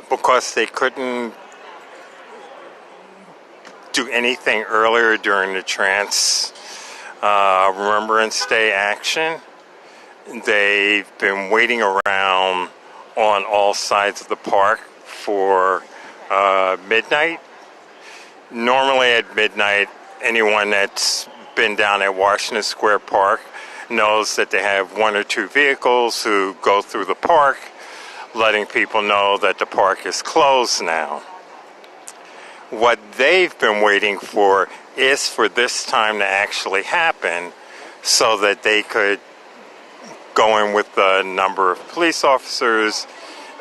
because they couldn't do anything earlier during the Remembrance Day action. They've been waiting around on all sides of the park for midnight. Normally at midnight, anyone that's been down at Washington Square Park knows that they have one or two vehicles who go through the park, letting people know that the park is closed now. What they've been waiting for is for this time to actually happen so that they could go in with a number of police officers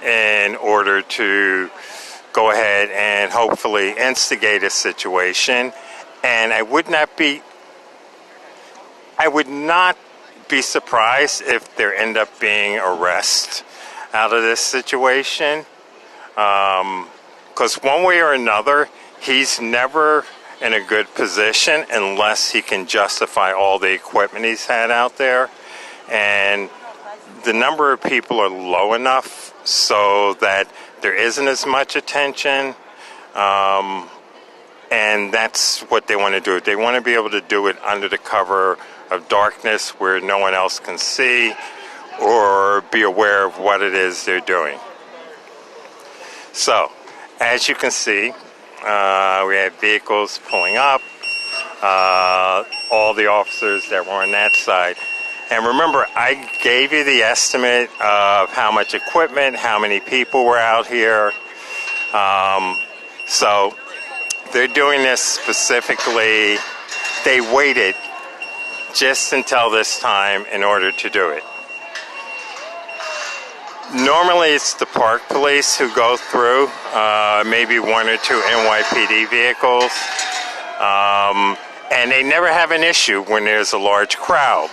in order to go ahead and hopefully instigate a situation. And I would not be surprised if there end up being arrests out of this situation. Because one way or another, he's never in a good position unless he can justify all the equipment he's had out there. And the number of people are low enough so that there isn't as much attention. And that's what they want to do. They want to be able to do it under the cover of darkness where no one else can see or be aware of what it is they're doing. So, as you can see, we have vehicles pulling up, all the officers that were on that side. And remember, I gave you the estimate of how much equipment, how many people were out here. So they're doing this specifically. They waited just until this time in order to do it. Normally it's the park police who go through, maybe one or two NYPD vehicles, and they never have an issue when there's a large crowd.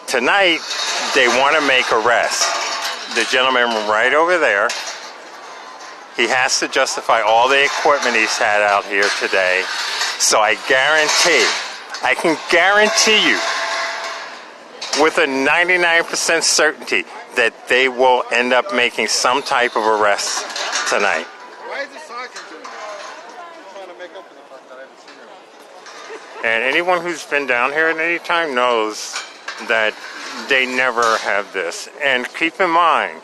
Tonight, they want to make arrests. The gentleman right over there, he has to justify all the equipment he's had out here today. So I can guarantee you, with a 99% certainty, that they will end up making some type of arrest tonight. Why is the sergeant doing that? I'm trying to make up for the fact that I haven't seen her. And anyone who's been down here at any time knows that they never have this. And keep in mind,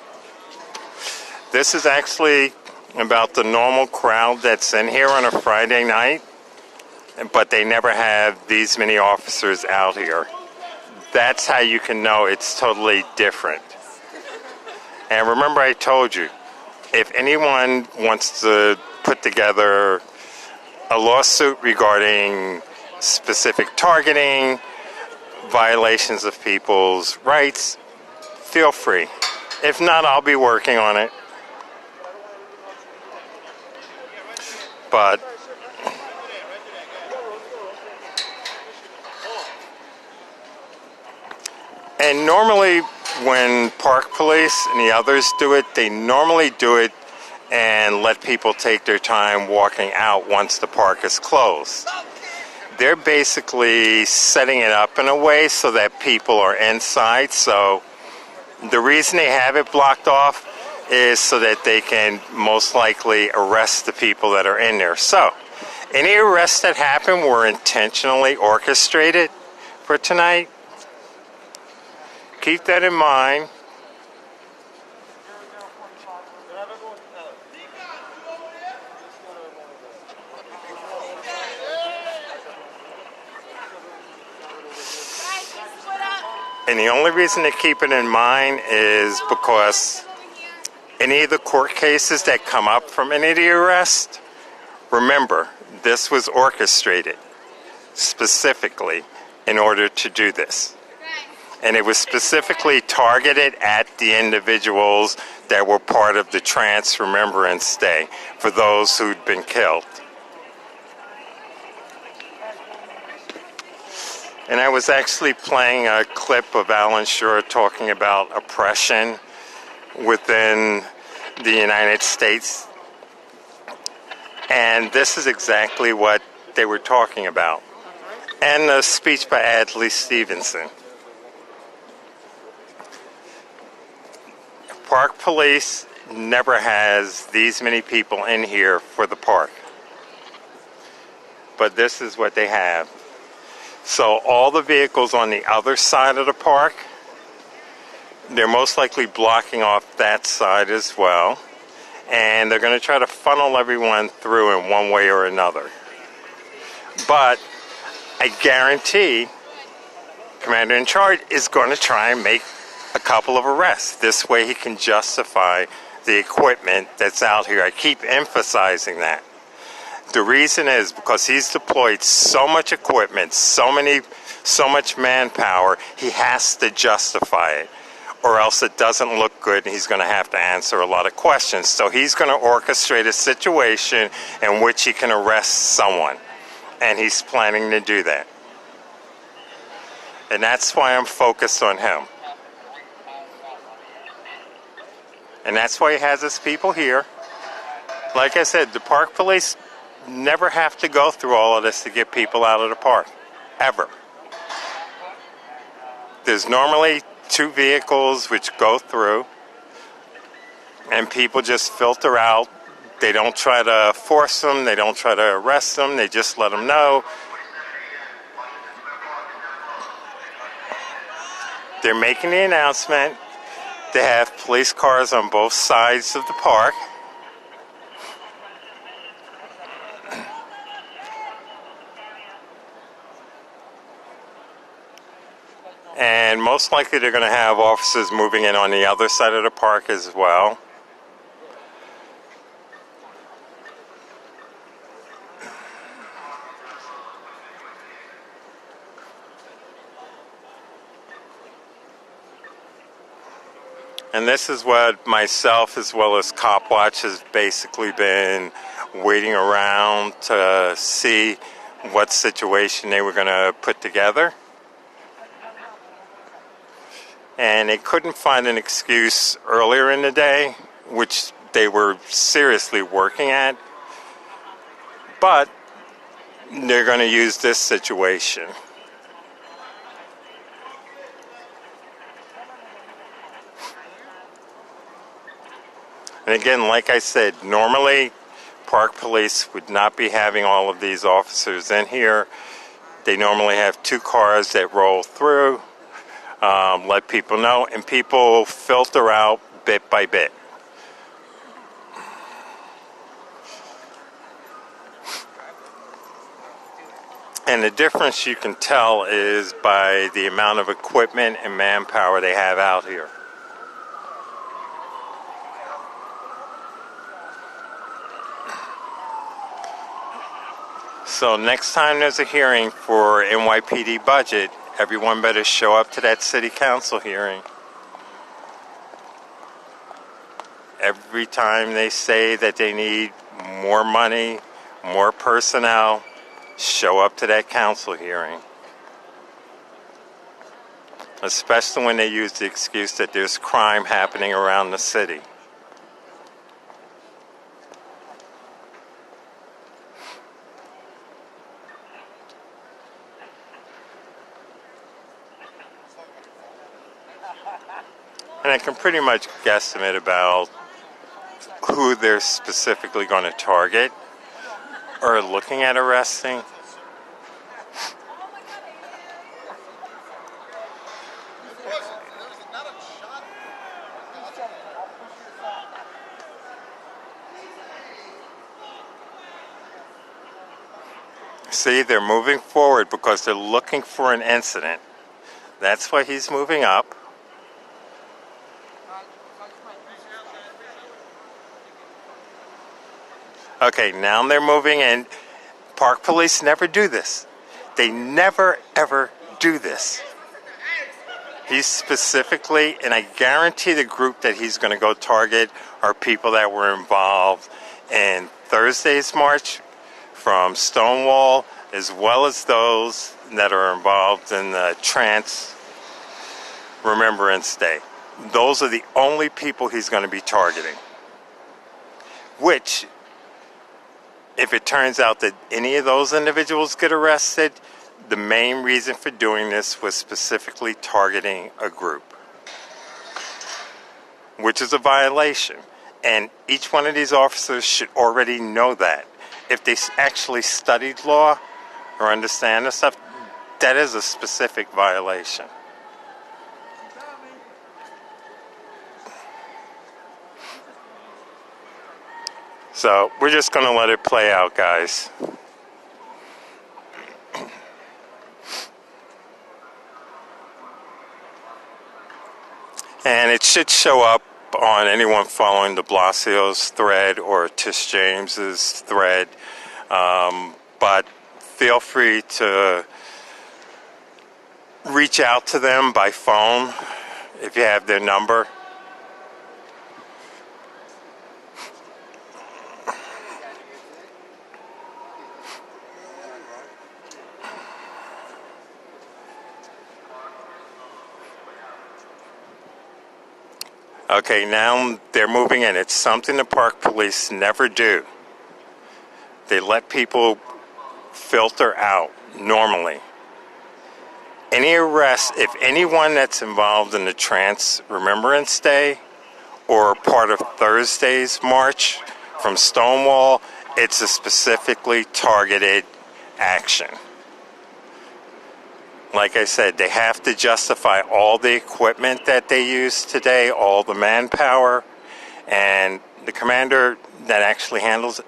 this is actually about the normal crowd that's in here on a Friday night, but they never have these many officers out here. That's how you can know it's totally different. And remember, I told you, if anyone wants to put together a lawsuit regarding specific targeting, violations of people's rights, feel free. If not, I'll be working on it. But and normally when park police and the others do it, they normally do it and let people take their time walking out once the park is closed. They're basically setting it up in a way so that people are inside. So the reason they have it blocked off is so that they can most likely arrest the people that are in there. So any arrests that happen were intentionally orchestrated for tonight. Keep that in mind. And the only reason to keep it in mind is because any of the court cases that come up from any of the arrests, remember, this was orchestrated specifically in order to do this. And it was specifically targeted at the individuals that were part of the Remembrance Day for those who'd been killed. And I was actually playing a clip of Alan Shore talking about oppression within the United States. And this is exactly what they were talking about. And a speech by Adlai Stevenson. Park police never has these many people in here for the park. But this is what they have. So all the vehicles on the other side of the park, they're most likely blocking off that side as well. And they're going to try to funnel everyone through in one way or another. But I guarantee Commander in Charge is going to try and make a couple of arrests. This way he can justify the equipment that's out here. I keep emphasizing that. The reason is because he's deployed so much equipment, so much manpower, he has to justify it, or else it doesn't look good and he's going to have to answer a lot of questions. So he's going to orchestrate a situation in which he can arrest someone, and he's planning to do that. And that's why I'm focused on him. And that's why he has his people here. Like I said, the park police never have to go through all of this to get people out of the park. Ever. There's normally 2 vehicles which go through, and people just filter out. They don't try to force them. They don't try to arrest them. They just let them know. They're making the announcement. They have police cars on both sides of the park. And most likely they're going to have officers moving in on the other side of the park as well. And this is what myself as well as Cop Watch has basically been waiting around to see what situation they were going to put together. And they couldn't find an excuse earlier in the day, which they were seriously working at. But they're going to use this situation. And again, like I said, normally park police would not be having all of these officers in here. They normally have 2 cars that roll through, let people know, and people filter out bit by bit. And the difference you can tell is by the amount of equipment and manpower they have out here. So next time there's a hearing for NYPD budget, everyone better show up to that city council hearing. Every time they say that they need more money, more personnel, show up to that council hearing. Especially when they use the excuse that there's crime happening around the city. And I can pretty much guesstimate about who they're specifically going to target or looking at arresting. See, they're moving forward because they're looking for an incident. That's why he's moving up. Okay, now they're moving in. Park police never do this. They never, ever do this. He's specifically, and I guarantee the group that he's going to go target are people that were involved in Thursday's march from Stonewall, as well as those that are involved in the Remembrance Day. Those are the only people he's going to be targeting. Which, if it turns out that any of those individuals get arrested, the main reason for doing this was specifically targeting a group, which is a violation. And each one of these officers should already know that. If they actually studied law or understand this stuff, that is a specific violation. So we're just going to let it play out, guys. And it should show up on anyone following de Blasio's thread or Tish James's thread. But feel free to reach out to them by phone if you have their number. Okay, now they're moving in. It's something the park police never do. They let people filter out normally. Any arrest, if anyone that's involved in the Remembrance Day or part of Thursday's march from Stonewall, it's a specifically targeted action. Like I said, they have to justify all the equipment that they use today, all the manpower, and the commander that actually handles it,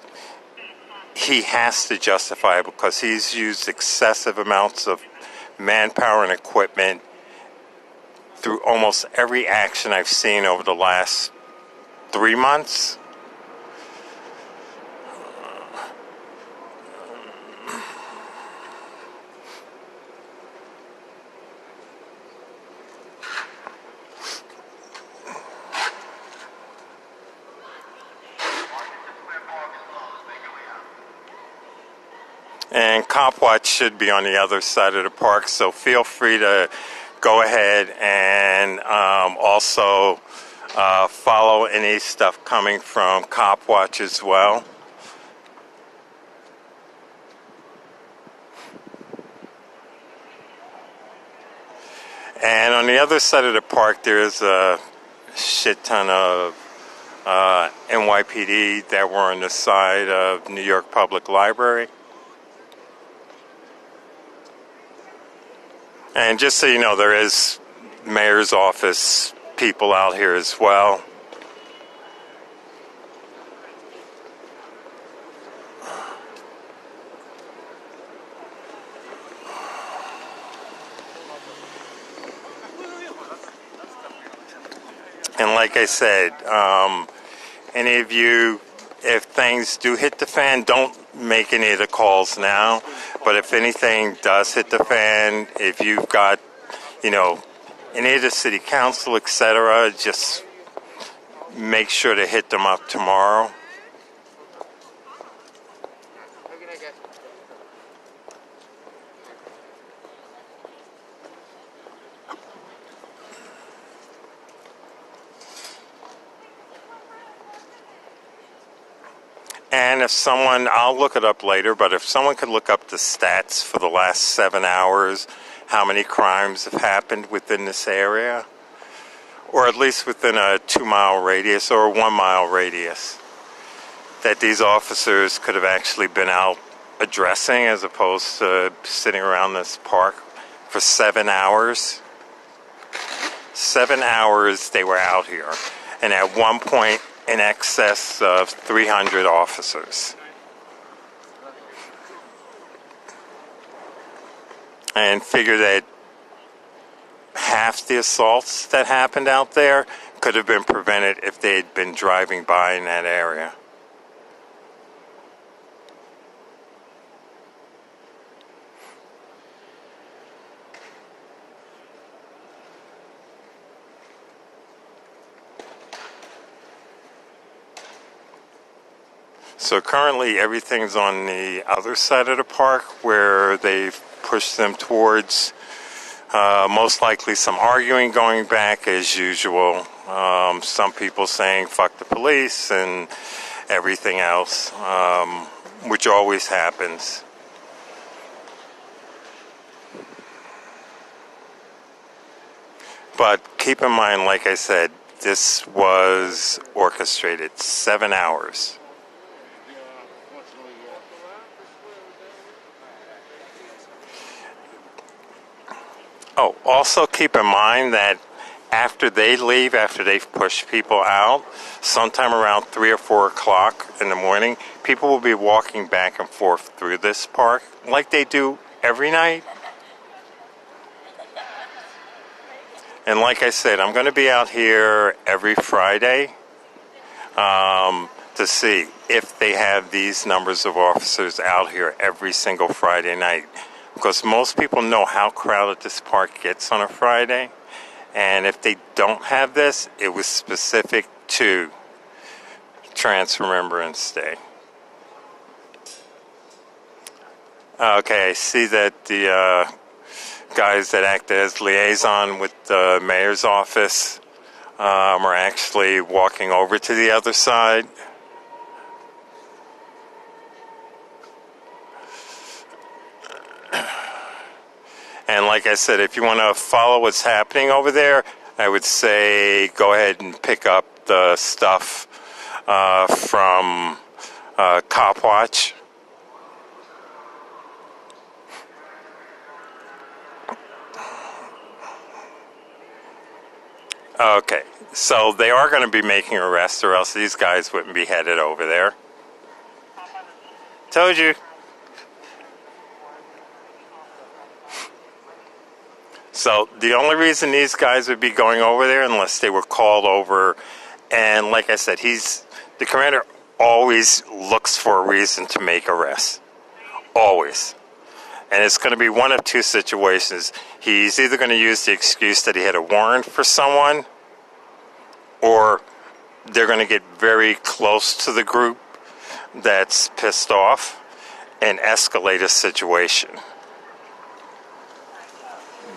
he has to justify it because he's used excessive amounts of manpower and equipment through almost every action I've seen over the last 3 months. And Cop Watch should be on the other side of the park, so feel free to go ahead and also follow any stuff coming from Cop Watch as well. And on the other side of the park, there's a shit ton of NYPD that were on the side of New York Public Library. And just so you know, there is mayor's office people out here as well. And like I said, any of you, if things do hit the fan, don't make any of the calls now. But if anything does hit the fan, if you've got, any of the city council, etc., just make sure to hit them up tomorrow. And if someone, I'll look it up later, but if someone could look up the stats for the last 7 hours, how many crimes have happened within this area, or at least within a 2-mile radius or a 1-mile radius, that these officers could have actually been out addressing as opposed to sitting around this park for 7 hours. 7 hours they were out here, and at one point in excess of 300 officers. And figure that half the assaults that happened out there could have been prevented if they had been driving by in that area. So currently everything's on the other side of the park where they've pushed them towards most likely some arguing going back as usual. Some people saying fuck the police and everything else, which always happens. But keep in mind, like I said, this was orchestrated. 7 hours. Oh, also keep in mind that after they leave, after they've pushed people out, sometime around 3 or 4 o'clock in the morning, people will be walking back and forth through this park like they do every night. And like I said, I'm going to be out here every Friday to see if they have these numbers of officers out here every single Friday night. Because most people know how crowded this park gets on a Friday. And if they don't have this, it was specific to Remembrance Day. Okay, I see that the guys that act as liaison with the mayor's office are actually walking over to the other side. And like I said, if you want to follow what's happening over there, I would say go ahead and pick up the stuff from Cop Watch. Okay, so they are going to be making arrests, or else these guys wouldn't be headed over there. Told you. So the only reason these guys would be going over there unless they were called over, and like I said, the commander always looks for a reason to make arrests. Always. And it's going to be one of two situations. He's either going to use the excuse that he had a warrant for someone, or they're going to get very close to the group that's pissed off and escalate a situation.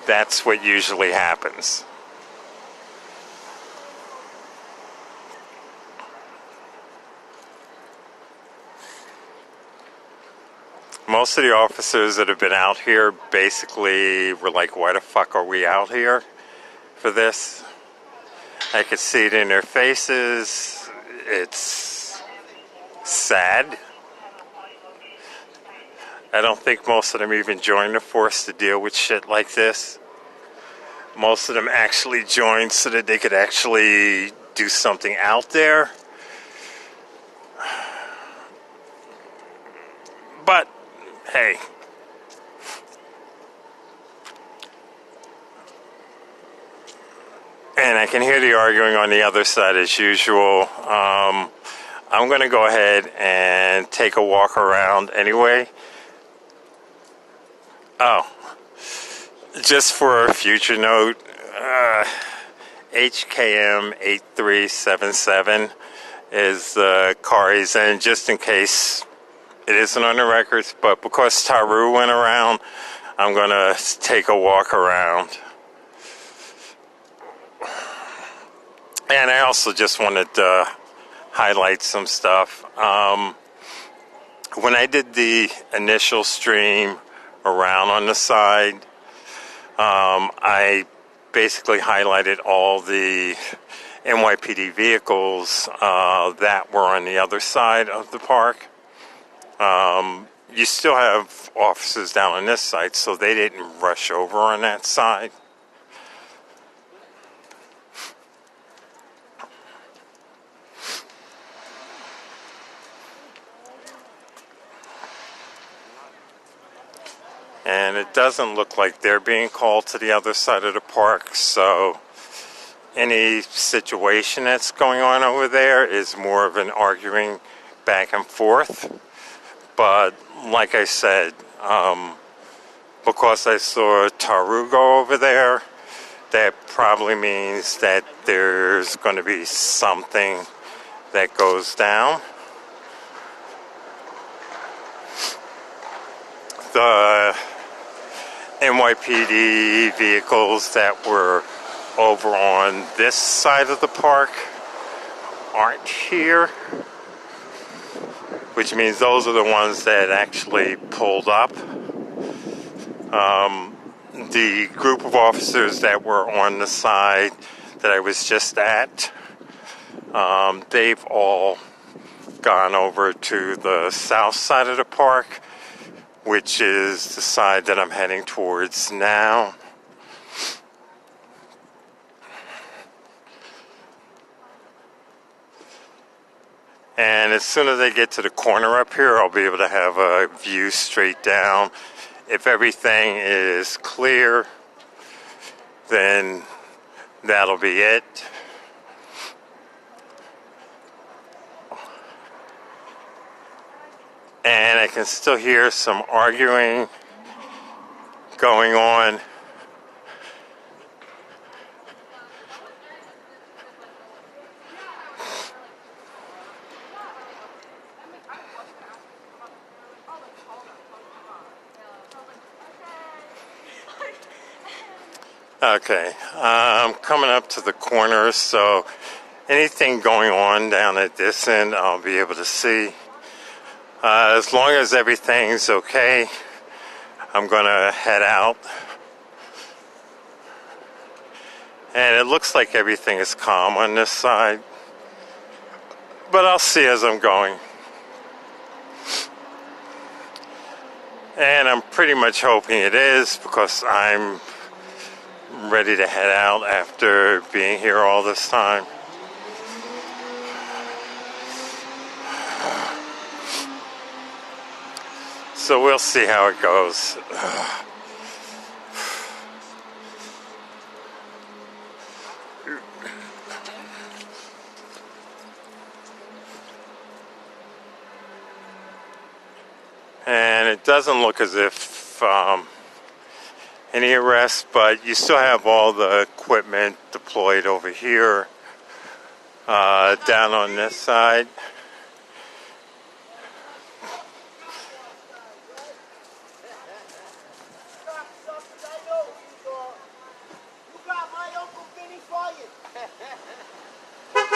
That's what usually happens. Most of the officers that have been out here basically were like, why the fuck are we out here for this? I could see it in their faces. It's sad. I don't think most of them even joined the force to deal with shit like this. Most of them actually joined so that they could actually do something out there. But, hey. And I can hear the arguing on the other side as usual. I'm going to go ahead and take a walk around anyway. Oh, just for a future note, HKM 8377 is the car he's in, just in case it isn't on the records. But because Taru went around, I'm going to take a walk around. And I also just wanted to highlight some stuff. When I did the initial stream around on the side, I basically highlighted all the NYPD vehicles that were on the other side of the park. You still have officers down on this side, so they didn't rush over on that side. And it doesn't look like they're being called to the other side of the park, so any situation that's going on over there is more of an arguing back and forth. But like I said, because I saw Taru go over there, that probably means that there's going to be something that goes down. The NYPD vehicles that were over on this side of the park aren't here, which means those are the ones that actually pulled up. The group of officers that were on the side that I was just at. They've all gone over to the south side of the park, which is the side that I'm heading towards now. And as soon as I get to the corner up here, I'll be able to have a view straight down. If everything is clear, then that'll be it. And I can still hear some arguing going on. Okay, I'm coming up to the corner, so anything going on down at this end, I'll be able to see. As long as everything's okay, I'm going to head out. And it looks like everything is calm on this side, but I'll see as I'm going. And I'm pretty much hoping it is, because I'm ready to head out after being here all this time. So we'll see how it goes. And it doesn't look as if any arrests, but you still have all the equipment deployed over here, down on this side.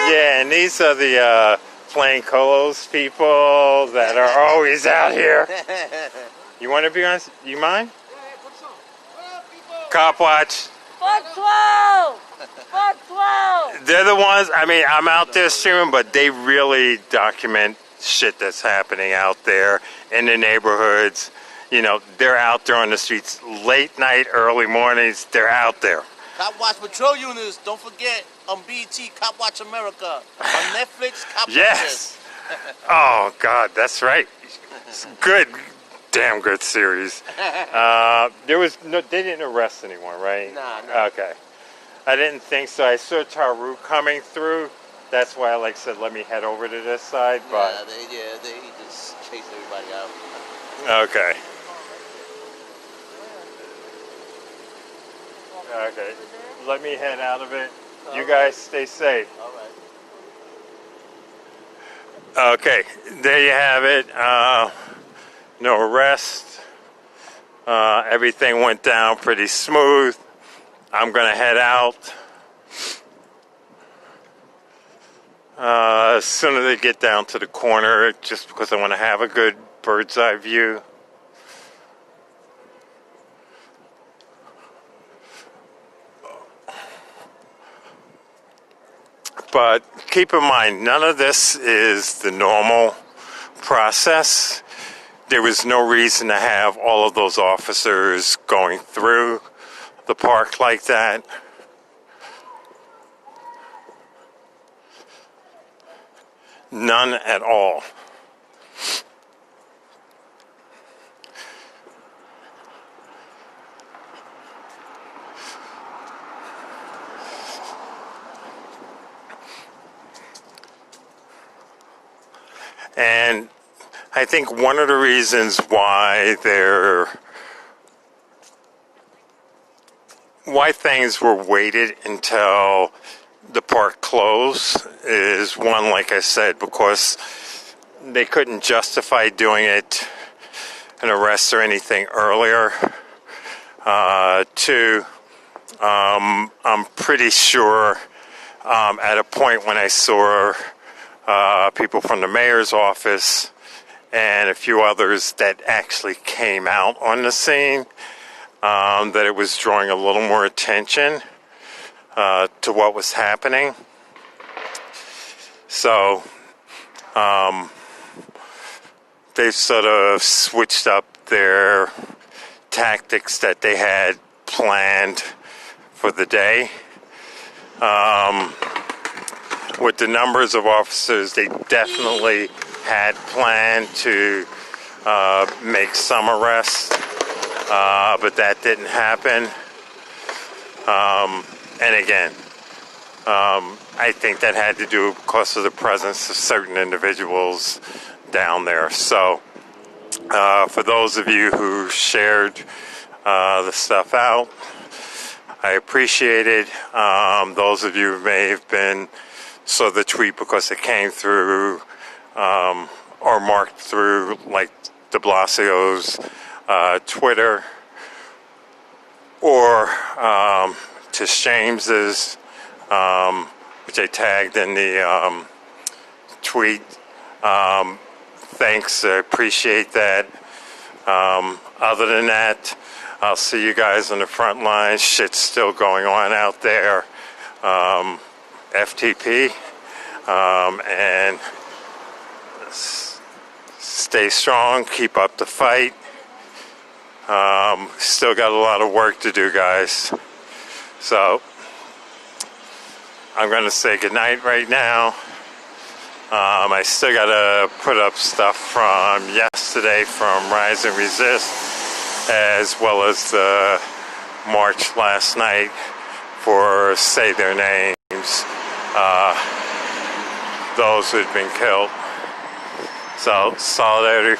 Yeah, and these are the playing colos people that are always out here. You want to be on? You mind? Cop watch. Fuck 12! Fuck 12! They're the ones, I mean, I'm out there streaming, but they really document shit that's happening out there in the neighborhoods. You know, they're out there on the streets late night, early mornings. They're out there. Cop Watch Patrol Units, don't forget, on BET, Cop Watch America. On Netflix, Cop Watch. Yes! Oh, God, that's right. It's good. Damn good series. There was no, they didn't arrest anyone, right? Nah. Okay. I didn't think so. I saw Taru coming through. That's why I said, let me head over to this side. But They just chased everybody out. okay. Okay. Let me head out of it. You guys stay safe. All right. Okay. There you have it. No arrest. Everything went down pretty smooth. I'm going to head out. As soon as I get down to the corner, just because I want to have a good bird's eye view. But keep in mind, none of this is the normal process. There was no reason to have all of those officers going through the park like that. None at all. And I think one of the reasons why things were weighted until the park closed is, one, like I said, because they couldn't justify doing it, an arrest or anything earlier. Two, I'm pretty sure at a point when I saw people from the mayor's office and a few others that actually came out on the scene, that it was drawing a little more attention. to what was happening. So they sort of switched up their tactics that they had planned for the day. With the numbers of officers, they definitely had planned to make some arrests, but that didn't happen. And again, I think that had to do because of the presence of certain individuals down there. So for those of you who shared the stuff out, I appreciate it. Those of you who may have been saw the tweet because it came through or marked through like de Blasio's Twitter or Tish James's, which I tagged in the tweet. Thanks, I appreciate that. Other than that, I'll see you guys on the front lines. Shit's still going on out there. FTP, and stay strong, keep up the fight. Still got a lot of work to do, guys. So I'm going to say goodnight right now. I still got to put up stuff from yesterday from Rise and Resist, as well as the march last night for Say Their Names, those who had been killed. So, solidarity